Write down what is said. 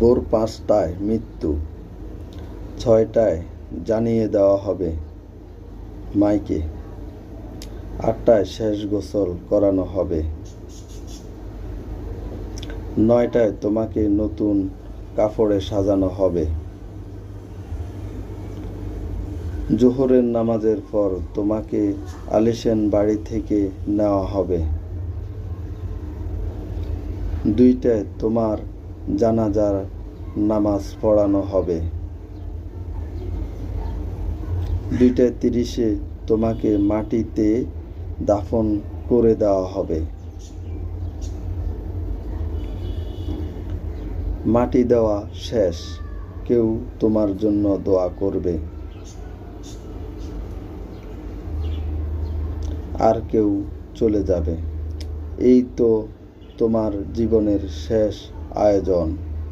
ভোর ৫টায় মৃত্যু, ৬টায় জানিয়ে দেওয়া হবে মাইকে, ৮টায় শেষ গোসল করানো হবে, ৯টায় তোমাকে নতুন কাপড়ে সাজানো হবে, জোহরের নামাজের পর তোমাকে আলিশান বাড়ি থেকে নেওয়া হবে, ২টায় তোমার জানাজার নামাজ পড়ানো হবে, ২টা ৩০-এ তোমাকে মাটিতে দাফন করে দেওয়া হবে। মাটি দেওয়া শেষ, কেউ তোমার জন্য দোয়া করবে, আর কেউ চলে যাবে। এই তো তোমার জীবনের শেষ আয়োজন।